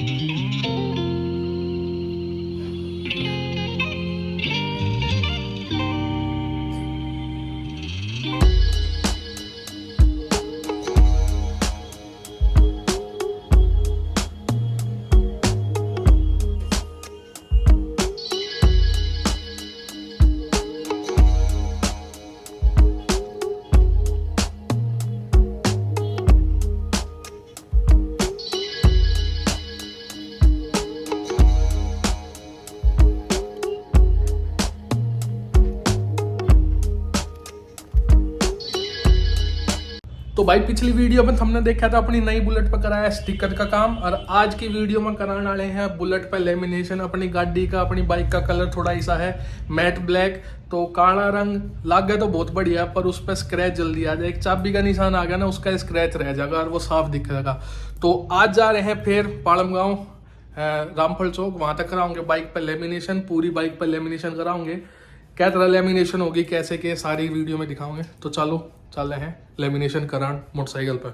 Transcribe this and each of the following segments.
तो भाई पिछली वीडियो में हमने देखा था अपनी नई बुलेट पर कराया स्टिकर का काम, और आज की वीडियो में कराने वाले हैं बुलेट पर लेमिनेशन। अपनी गाड़ी का, अपनी बाइक का कलर थोड़ा ऐसा है मैट ब्लैक, तो काला रंग लग गया तो बहुत बढ़िया, पर उस पर स्क्रैच जल्दी आ जाए। एक चाबी का निशान आ गया ना, उसका स्क्रैच रह जाएगा और वो साफ दिखेगा। तो आज जा रहे हैं फिर पाड़म गाँव रामफल चौक, वहां तक कराओगे बाइक पर लेमिनेशन, पूरी बाइक पर लेमिनेशन कराओगे। क्या तरह लेमिनेशन होगी, कैसे के सारी वीडियो में दिखाओगे। तो चलो चल रहे हैं लेमिनेशन करान मोटरसाइकिल पर।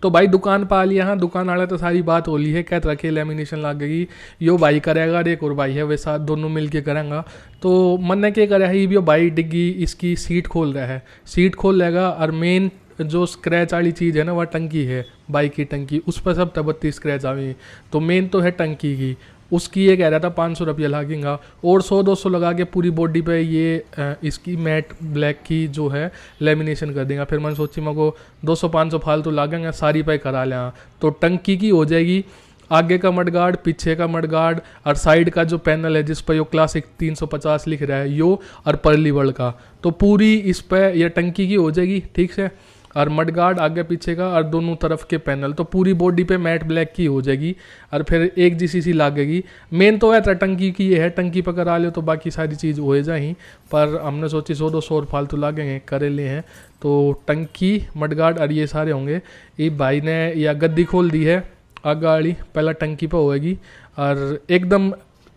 तो भाई दुकान पा लिया, हाँ दुकान वाले तो सारी बात हो ली है, क्या तरह के लेमिनेशन लगेगी। यो भाई करेगा और एक और भाई है, वे साथ दोनों मिल के करेंगे। तो मन ने क्या करा है, ये भाई डिग्गी इसकी सीट खोल रहा है, सीट खोल लेगा और मेन जो स्क्रैच वाली चीज़ है ना, वह टंकी है, बाइक की टंकी, उस पर सब तबत्ती स्क्रैच आई। तो मेन तो है टंकी की, उसकी ये कह रहा था 500 रुपया लगेगा, और 100-200 लगा के पूरी बॉडी पे ये इसकी मैट ब्लैक की जो है लेमिनेशन कर देगा। फिर मैंने सोची मेरे को 200-500 फालतू लागेंगे, सारी पे करा लें। तो टंकी की हो जाएगी, आगे का मडगार्ड, पीछे का मडगार्ड, और साइड का जो पैनल है जिस पर यो क्लासिक 350 लिख रहा है यो, और परली वर्ल्ड का, तो पूरी इस पर यह टंकी की हो जाएगी ठीक से। और मडगार्ड आगे पीछे का और दोनों तरफ के पैनल, तो पूरी बॉडी पे मैट ब्लैक की हो जाएगी। और फिर एक जीसीसी लागेगी। मेन तो है टंकी की, ये है टंकी पर करा ले तो बाकी सारी चीज़ हो जाए, पर हमने सोची 100-200 और फालतू लागेंगे, करे ले हैं। तो टंकी, मडगार्ड और ये सारे होंगे। ये भाई ने या गद्दी खोल दी है आगे वाली, पहला टंकी पर होएगी। और एकदम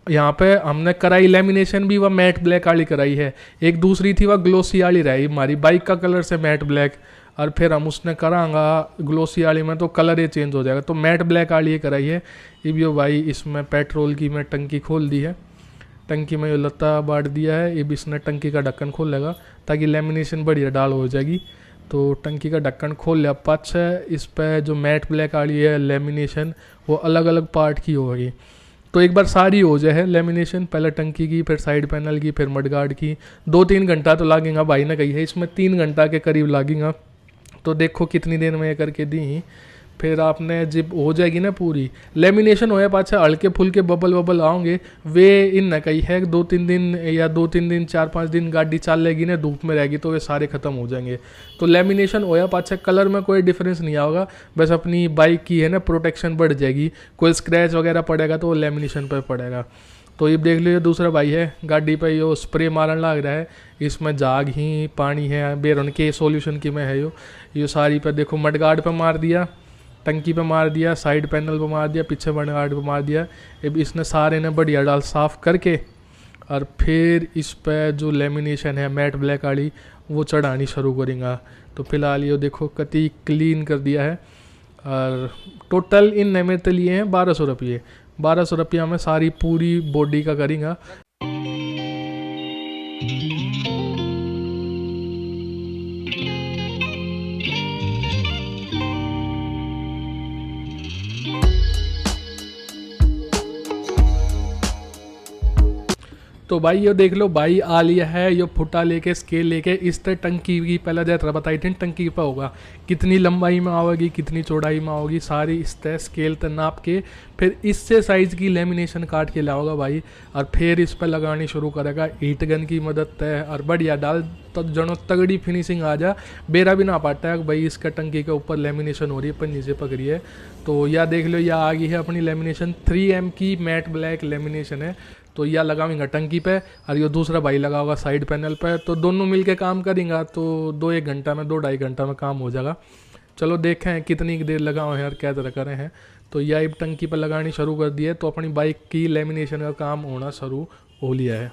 यहाँ पे हमने कराई लेमिनेशन भी वह मैट ब्लैक वाली कराई है, एक दूसरी थी वह ग्लोसी वाली रही हमारी बाइक का कलर से मैट ब्लैक, और फिर हम उसने करांगा ग्लोसी वाली में तो कलर ये चेंज हो जाएगा। तो मैट ब्लैक वाली ये कराई है। ये भी भाई इसमें पेट्रोल की मैं टंकी खोल दी है, टंकी में ये लत्ता बांट दिया है। ये भी इसने टंकी का ढक्कन खोल लेगा ताकि लेमिनेशन बढ़िया डाल हो जाएगी। तो टंकी का ढक्कन खोल लिया। पाछे इस पर जो मैट ब्लैक वाली है लेमिनेशन, वो अलग अलग पार्ट की होगी। तो एक बार सारी हो जाए लेमिनेशन, पहले टंकी की, फिर साइड पैनल की, फिर मडगार्ड की, 2-3 घंटा तो लगेगा, भाई ने कही है इसमें 3 घंटा के करीब लगेगा। तो देखो कितनी देर में ये करके दी, फिर आपने जब हो जाएगी ना पूरी लेमिनेशन होया, पाछा हल्के फुल्के बबल आओगे, वे इन न कही है 2-3 दिन या 2-3 दिन 4-5 दिन गाड़ी चल लेगी ना, धूप में रहेगी तो वे सारे ख़त्म हो जाएंगे। तो लेमिनेशन होया पाछा कलर में कोई डिफरेंस नहीं आएगा, बस अपनी बाइक की है ना प्रोटेक्शन बढ़ जाएगी। कोई स्क्रैच वगैरह पड़ेगा तो वो लेमिनेशन पर पड़ेगा। तो ये देख लीजिए दूसरा भाई है गाड़ी पे यो स्प्रे मारन लग रहा है, इसमें जाग ही पानी है, बेरन के सॉल्यूशन की में है यो सारी पे देखो मडगार्ड पे मार दिया, टंकी पे मार दिया, साइड पैनल पे मार दिया, पीछे मडगार्ड पे मार दिया। अब इसने सारे ने बढ़िया डाल साफ़ करके, और फिर इस पे जो लेमिनेशन है मैट ब्लैक वाली वो चढ़ानी शुरू करेंगे। तो फिलहाल ये देखो कति क्लीन कर दिया है, और टोटल इन ने मेरे लिए हैं 1200 रुपये। 1200 रुपया में सारी पूरी बॉडी का करेंगे। तो भाई ये देख लो, भाई आ लिया है ये फुटा लेके स्केल लेके, इस तरह टंकी की पहले जैसा बताई थी टंकी पर होगा कितनी लंबाई में आओगी, कितनी चौड़ाई में आओगी, सारी इस तरह स्केल तक नाप के फिर इससे साइज़ की लेमिनेशन काट के लाओगा भाई, और फिर इस पर लगानी शुरू करेगा हीट गन की मदद से, और बढ़िया डाल तो जनो तगड़ी फिनिशिंग आ जा, बेरा भी ना पाता है भाई इसका टंकी के ऊपर लेमिनेशन हो रही है पर नीचे पकड़ी है। तो यह देख लो यह आ गई है अपनी लेमिनेशन, 3M की मैट ब्लैक लेमिनेशन है। तो यह लगाऊंगा टंकी पे, और ये दूसरा भाई लगाओगा साइड पैनल पे, तो दोनों मिलके काम करेंगे तो 2-1 घंटा में 2-2.5 घंटा में काम हो जाएगा। चलो देखें कितनी देर लगाओ हैं और क्या तरह करें हैं। तो यह अब टंकी पर लगानी शुरू कर दी है, तो अपनी बाइक की लेमिनेशन का काम होना शुरू हो लिया है।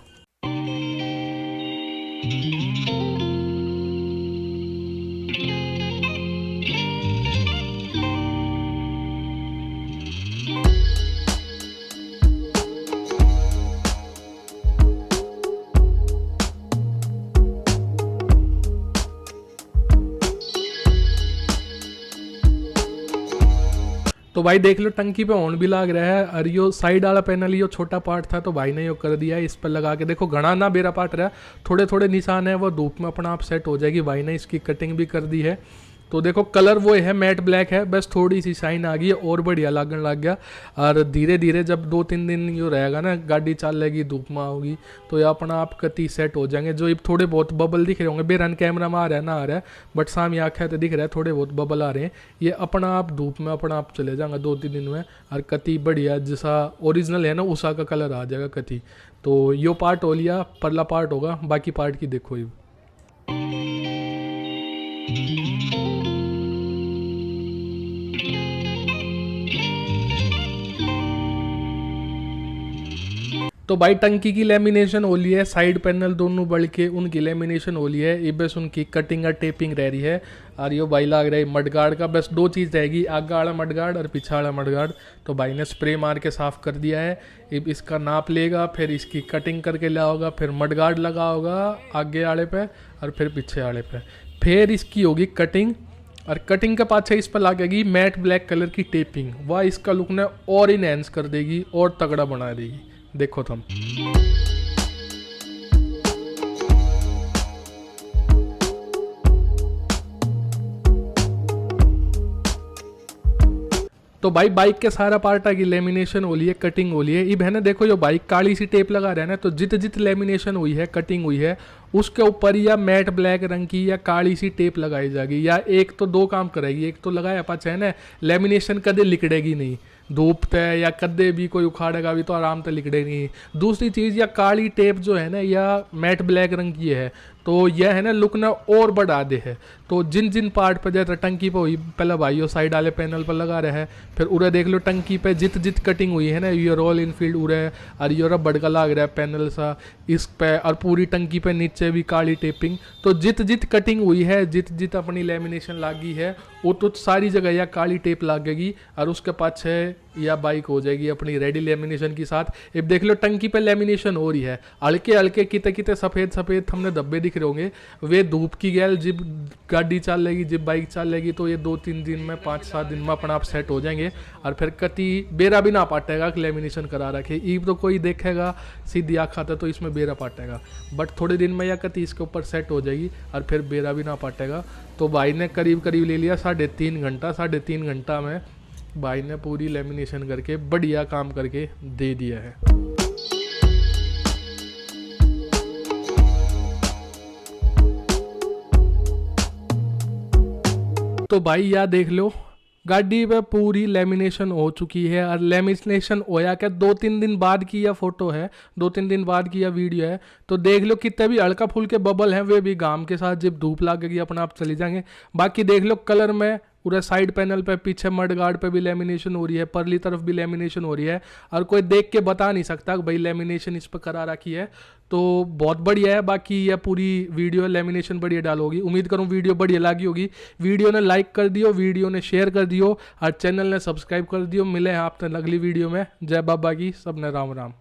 तो भाई देख लो टंकी पे ऑन भी लग रहा है और यो साइड वाला पैनल यो छोटा पार्ट था तो भाई ने यो कर दिया है, इस पर लगा के देखो घना ना बेरा पार्ट रहा, थोड़े थोड़े निशान है वो धूप में अपना आप सेट हो जाएगी। भाई ने इसकी कटिंग भी कर दी है। तो देखो कलर वो है मैट ब्लैक है, बस थोड़ी सी शाइन आ गई है और बढ़िया लगने लग गया। और धीरे धीरे जब 2-3 दिन यो रहेगा ना, गाड़ी चलेगी धूप में होगी तो ये अपना आप कति सेट हो जाएंगे। जो थोड़े बहुत बबल दिख रहे होंगे, बेरन कैमरा में आ रहा है ना आ रहा है, बट सामने आँखें तो दिख रहा है थोड़े बहुत बबल आ रहे हैं, ये अपना आप धूप में अपना आप चले जाएंगे 2-3 दिन में। और कति बढ़िया जैसा ओरिजिनल है ना उषा का कलर आ जाएगा कति। तो यो पार्ट हो लिया, परला पार्ट होगा, बाकी पार्ट की देखो ये। तो भाई टंकी की लेमिनेशन हो ली है, साइड पैनल दोनों बढ़ के उनकी लेमिनेशन हो ली है, ये बस उनकी कटिंग और टेपिंग रह रही है। और यो भाई लग रहा है मडगार्ड का, बस 2 चीज़ रहेगी, आगे वाला मडगार्ड और पीछे वाला मडगार्ड। तो भाई ने स्प्रे मार के साफ़ कर दिया है। अब इसका नाप लेगा, फिर इसकी कटिंग करके लाओगा, फिर मडगार्ड लगा होगा आगे वाले पे और फिर पीछे वाले पे, फिर इसकी होगी कटिंग। और कटिंग के पाछे इस पर लगेगी मैट ब्लैक कलर की टेपिंग, वह इसका लुक ने और इनहेंस कर देगी और तगड़ा बना देगी। देखो तुम। तो भाई बाइक के सारा पार्ट की लेमिनेशन हो ली है, कटिंग हो ली है। अब है ना देखो जो बाइक काली सी टेप लगा रहा है ना, तो जित लेमिनेशन हुई है कटिंग हुई है उसके ऊपर या मैट ब्लैक रंग की या काली सी टेप लगाई जाएगी, या एक तो 2 काम करेगी, एक तो लगाया पाछे है ना लेमिनेशन कदे लिकड़ेगी नहीं, धूप पे या कदे भी कोई उखाड़ेगा भी तो आराम से लिकड़ेगी नहीं। दूसरी चीज़ या काली टेप जो है ना या मैट ब्लैक रंग की है तो यह है ना लुक ना और बढ़ा दे है। तो जिन जिन पार्ट पर जैसे टंकी पे हुई पहले भाई वो साइड वाले पैनल पर लगा रहा है, फिर उरे देख लो टंकी पे जित कटिंग हुई है ना, ये रॉयल इनफील्ड उरे और ये बड़का लग रहा है पैनल सा इस पे, और पूरी टंकी पे नीचे भी काली टेपिंग। तो जित कटिंग हुई है, जित अपनी लेमिनेशन लागी है वो तो सारी जगह या काली टेप लागेगी और उसके पाछे या बाइक हो जाएगी अपनी रेडी लेमिनेशन के साथ। अब देख लो टंकी पे लेमिनेशन हो रही है, हल्के हल्के किते सफ़ेद हमने धब्बे दिख रहे होंगे, वे धूप की गैल जब गाड़ी चलेगी जब बाइक चलेगी तो ये 2-3 दिन में 5-7 दिन में अपना आप सेट हो जाएंगे। और फिर कति बेरा भी ना पाटेगा कि लेमिनेशन करा रखे, ईब तो कोई देखेगा सीधी आँख आता तो इसमें बेरा पाटेगा, बट थोड़े दिन में या कति इसके ऊपर सेट हो जाएगी और फिर बेरा भी ना पाटेगा। तो भाई ने करीब ले लिया 3.5 घंटा में भाई ने पूरी लेमिनेशन करके बढ़िया काम करके दे दिया है। तो भाई यह देख लो गाड़ी पे पूरी लेमिनेशन हो चुकी है। और लेमिनेशन होया क्या 2-3 दिन बाद की यह फोटो है, 2-3 दिन बाद की यह वीडियो है। तो देख लो कितने भी हल्का फुल्के बबल हैं वे भी गाम के साथ जब धूप लगेगी अपना आप चली जाएंगे। बाकी देख लो कलर में पूरा साइड पैनल पे पीछे मड गार्ड पे भी लेमिनेशन हो रही है, परली तरफ भी लेमिनेशन हो रही है और कोई देख के बता नहीं सकता कि भाई लेमिनेशन इस पर करा रखी है। तो बहुत बढ़िया है। बाकी यह पूरी वीडियो लेमिनेशन बढ़िया डालोगी, उम्मीद करूँ वीडियो बढ़िया लगी होगी। वीडियो ने लाइक कर दियो, वीडियो ने शेयर कर दियो और चैनल ने सब्सक्राइब कर दियो। मिले हैं आपसे अगली वीडियो में। जय बाबा की, सबने राम राम।